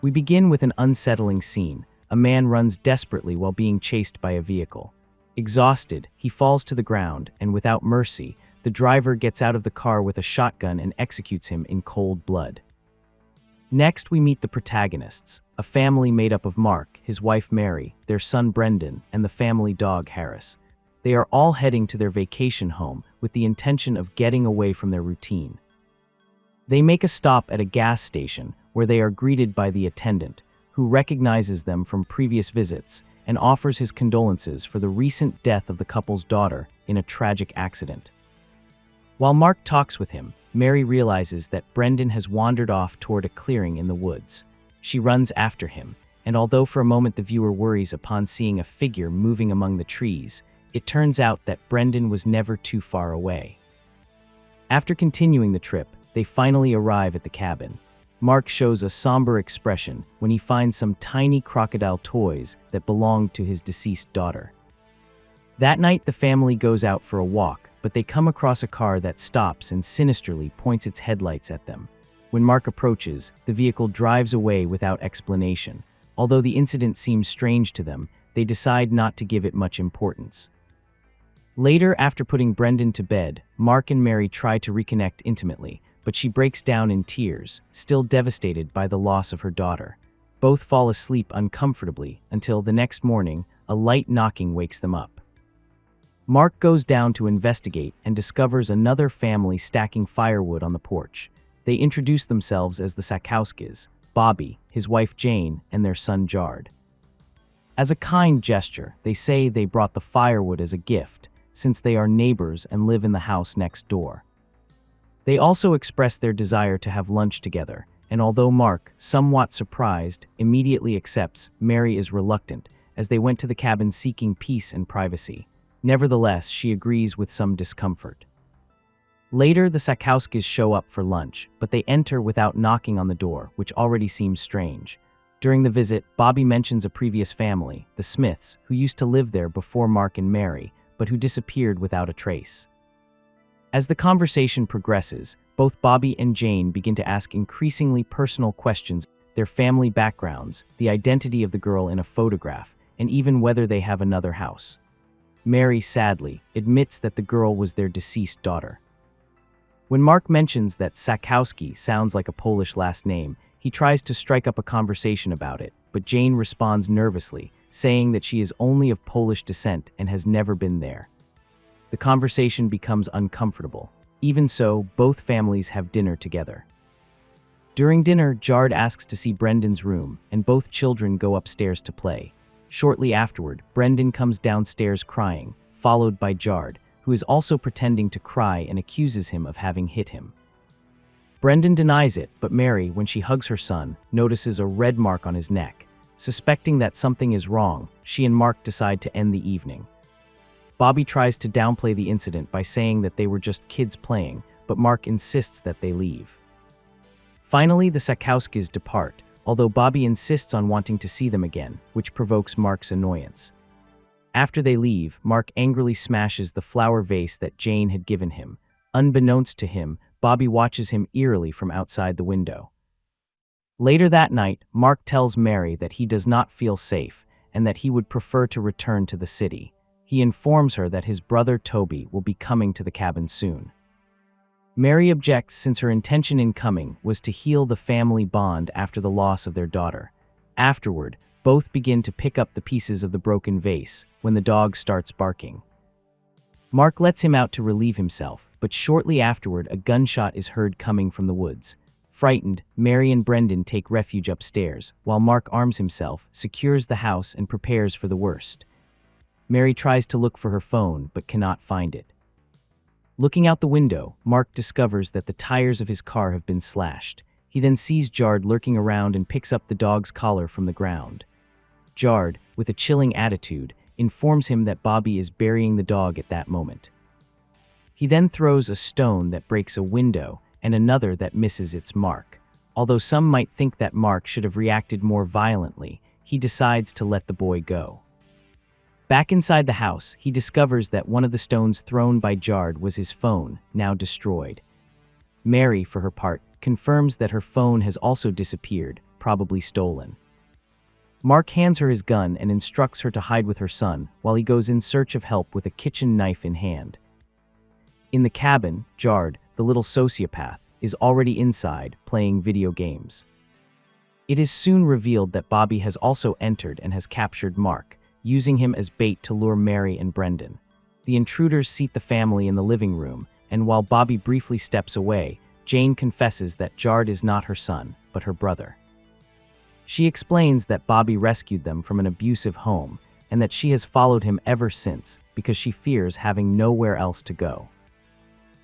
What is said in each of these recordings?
We begin with an unsettling scene. A man runs desperately while being chased by a vehicle. Exhausted, he falls to the ground, and without mercy, the driver gets out of the car with a shotgun and executes him in cold blood. Next, we meet the protagonists, a family made up of Mark, his wife Mary, their son Brendan, and the family dog Harris. They are all heading to their vacation home with the intention of getting away from their routine. They make a stop at a gas station where they are greeted by the attendant, who recognizes them from previous visits and offers his condolences for the recent death of the couple's daughter in a tragic accident. While Mark talks with him, Mary realizes that Brendan has wandered off toward a clearing in the woods. She runs after him, and although for a moment the viewer worries upon seeing a figure moving among the trees, it turns out that Brendan was never too far away. After continuing the trip, they finally arrive at the cabin. Mark shows a somber expression when he finds some tiny crocodile toys that belonged to his deceased daughter. That night, the family goes out for a walk, but they come across a car that stops and sinisterly points its headlights at them. When Mark approaches, the vehicle drives away without explanation. Although the incident seems strange to them, they decide not to give it much importance. Later, after putting Brendan to bed, Mark and Mary try to reconnect intimately, but she breaks down in tears, still devastated by the loss of her daughter. Both fall asleep uncomfortably until the next morning, a light knocking wakes them up. Mark goes down to investigate and discovers another family stacking firewood on the porch. They introduce themselves as the Sakowskis, Bobby, his wife Jane, and their son Jard. As a kind gesture, they say they brought the firewood as a gift, since they are neighbors and live in the house next door. They also express their desire to have lunch together, and although Mark, somewhat surprised, immediately accepts, Mary is reluctant, as they went to the cabin seeking peace and privacy. Nevertheless, she agrees with some discomfort. Later, the Sakowskis show up for lunch, but they enter without knocking on the door, which already seems strange. During the visit, Bobby mentions a previous family, the Smiths, who used to live there before Mark and Mary, but who disappeared without a trace. As the conversation progresses, both Bobby and Jane begin to ask increasingly personal questions, their family backgrounds, the identity of the girl in a photograph, and even whether they have another house. Mary, sadly, admits that the girl was their deceased daughter. When Mark mentions that Sakowski sounds like a Polish last name, he tries to strike up a conversation about it, but Jane responds nervously, saying that she is only of Polish descent and has never been there. The conversation becomes uncomfortable. Even so, both families have dinner together. During dinner, Jard asks to see Brendan's room, and both children go upstairs to play. Shortly afterward, Brendan comes downstairs crying, followed by Jard, who is also pretending to cry and accuses him of having hit him. Brendan denies it, but Mary, when she hugs her son, notices a red mark on his neck. Suspecting that something is wrong, she and Mark decide to end the evening. Bobby tries to downplay the incident by saying that they were just kids playing, but Mark insists that they leave. Finally, the Sakowskis depart, although Bobby insists on wanting to see them again, which provokes Mark's annoyance. After they leave, Mark angrily smashes the flower vase that Jane had given him. Unbeknownst to him, Bobby watches him eerily from outside the window. Later that night, Mark tells Mary that he does not feel safe and that he would prefer to return to the city. He informs her that his brother Toby will be coming to the cabin soon. Mary objects since her intention in coming was to heal the family bond after the loss of their daughter. Afterward, both begin to pick up the pieces of the broken vase when the dog starts barking. Mark lets him out to relieve himself, but shortly afterward a gunshot is heard coming from the woods. Frightened, Mary and Brendan take refuge upstairs, while Mark arms himself, secures the house, and prepares for the worst. Mary tries to look for her phone, but cannot find it. Looking out the window, Mark discovers that the tires of his car have been slashed. He then sees Jard lurking around and picks up the dog's collar from the ground. Jard, with a chilling attitude, informs him that Bobby is burying the dog at that moment. He then throws a stone that breaks a window and another that misses its mark. Although some might think that Mark should have reacted more violently, he decides to let the boy go. Back inside the house, he discovers that one of the stones thrown by Jard was his phone, now destroyed. Mary, for her part, confirms that her phone has also disappeared, probably stolen. Mark hands her his gun and instructs her to hide with her son while he goes in search of help with a kitchen knife in hand. In the cabin, Jard, the little sociopath, is already inside, playing video games. It is soon revealed that Bobby has also entered and has captured Mark, using him as bait to lure Mary and Brendan. The intruders seat the family in the living room, and while Bobby briefly steps away, Jane confesses that Jard is not her son, but her brother. She explains that Bobby rescued them from an abusive home, and that she has followed him ever since because she fears having nowhere else to go.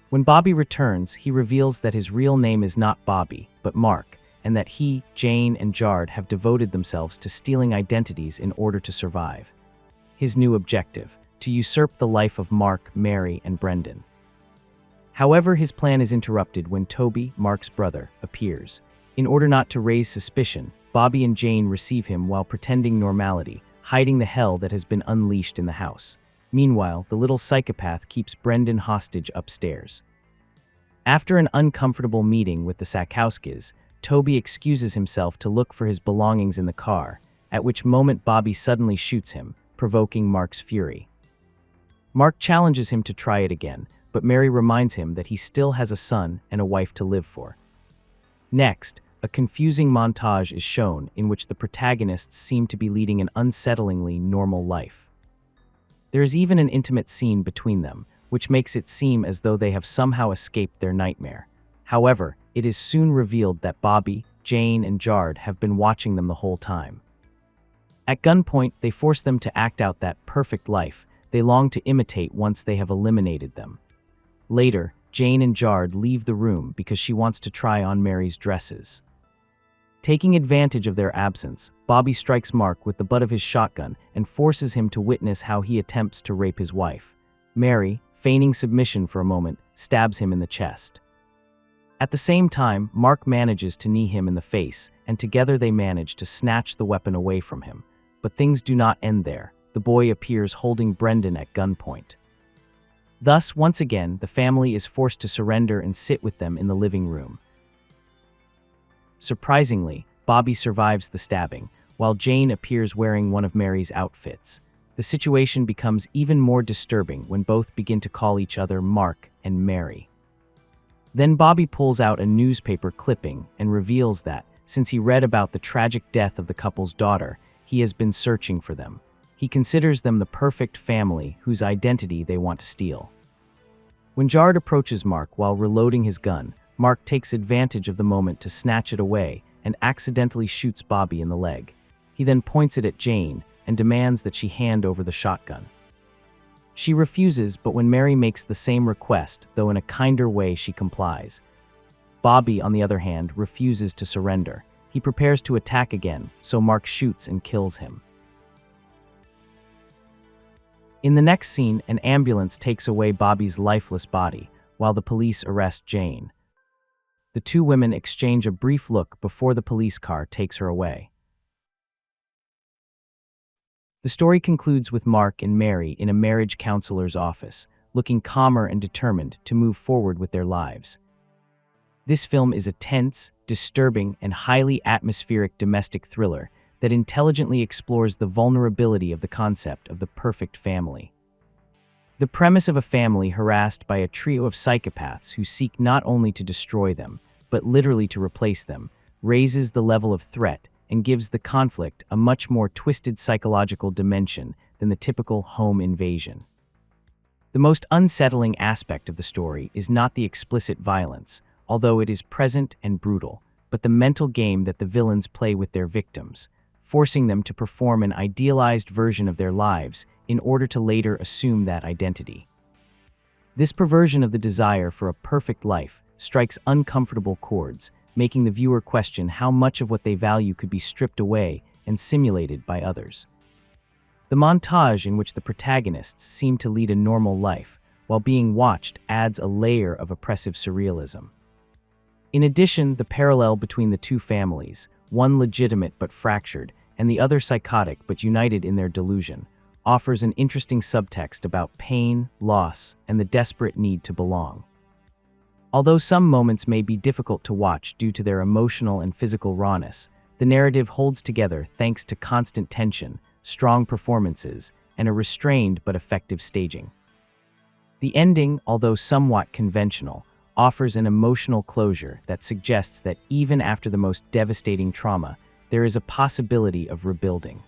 When Bobby returns, he reveals that his real name is not Bobby, but Mark, and that he, Jane, and Jard have devoted themselves to stealing identities in order to survive. His new objective: to usurp the life of Mark, Mary, and Brendan. However, his plan is interrupted when Toby, Mark's brother, appears. In order not to raise suspicion, Bobby and Jane receive him while pretending normality, hiding the hell that has been unleashed in the house. Meanwhile, the little psychopath keeps Brendan hostage upstairs. After an uncomfortable meeting with the Sakowskis, Toby excuses himself to look for his belongings in the car, at which moment Bobby suddenly shoots him, provoking Mark's fury. Mark challenges him to try it again, but Mary reminds him that he still has a son and a wife to live for. Next, a confusing montage is shown in which the protagonists seem to be leading an unsettlingly normal life. There is even an intimate scene between them, which makes it seem as though they have somehow escaped their nightmare. However, it is soon revealed that Bobby, Jane, and Jard have been watching them the whole time. At gunpoint, they force them to act out that perfect life they long to imitate once they have eliminated them. Later, Jane and Jard leave the room because she wants to try on Mary's dresses. Taking advantage of their absence, Bobby strikes Mark with the butt of his shotgun and forces him to witness how he attempts to rape his wife. Mary, feigning submission for a moment, stabs him in the chest. At the same time, Mark manages to knee him in the face, and together they manage to snatch the weapon away from him. But things do not end there. The boy appears holding Brendan at gunpoint. Thus, once again, the family is forced to surrender and sit with them in the living room. Surprisingly, Bobby survives the stabbing, while Jane appears wearing one of Mary's outfits. The situation becomes even more disturbing when both begin to call each other Mark and Mary. Then Bobby pulls out a newspaper clipping and reveals that, since he read about the tragic death of the couple's daughter, he has been searching for them. He considers them the perfect family whose identity they want to steal. When Jard approaches Mark while reloading his gun, Mark takes advantage of the moment to snatch it away and accidentally shoots Bobby in the leg. He then points it at Jane and demands that she hand over the shotgun. She refuses, but when Mary makes the same request, though in a kinder way, she complies. Bobby, on the other hand, refuses to surrender. He prepares to attack again, so Mark shoots and kills him. In the next scene, an ambulance takes away Bobby's lifeless body, while the police arrest Jane. The two women exchange a brief look before the police car takes her away. The story concludes with Mark and Mary in a marriage counselor's office, looking calmer and determined to move forward with their lives. This film is a tense, disturbing, and highly atmospheric domestic thriller that intelligently explores the vulnerability of the concept of the perfect family. The premise of a family harassed by a trio of psychopaths who seek not only to destroy them, but literally to replace them, raises the level of threat and gives the conflict a much more twisted psychological dimension than the typical home invasion. The most unsettling aspect of the story is not the explicit violence, although it is present and brutal, but the mental game that the villains play with their victims, forcing them to perform an idealized version of their lives in order to later assume that identity. This perversion of the desire for a perfect life strikes uncomfortable chords, making the viewer question how much of what they value could be stripped away and simulated by others. The montage in which the protagonists seem to lead a normal life while being watched adds a layer of oppressive surrealism. In addition, the parallel between the two families, one legitimate but fractured, and the other psychotic but united in their delusion, offers an interesting subtext about pain, loss, and the desperate need to belong. Although some moments may be difficult to watch due to their emotional and physical rawness, The narrative holds together thanks to constant tension, strong performances, and a restrained but effective staging. The ending, although somewhat conventional, offers an emotional closure that suggests that even after the most devastating trauma, there is a possibility of rebuilding.